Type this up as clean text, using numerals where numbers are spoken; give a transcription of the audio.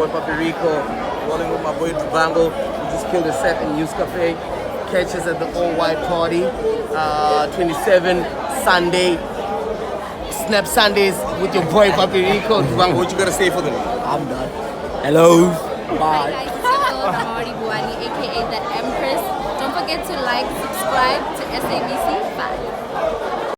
Papi Ricco, rolling with my boy Drubango. We just killed a set in News Cafe. Catch us at the All White Party, 27 Sunday. Snap Sundays with your boy Papi Ricco. Drubango, what you gotta say for them? I'm done. Hello. Hi guys, it's your girl Thavhani, aka the Empress. Don't forget to like, subscribe to SABC 5.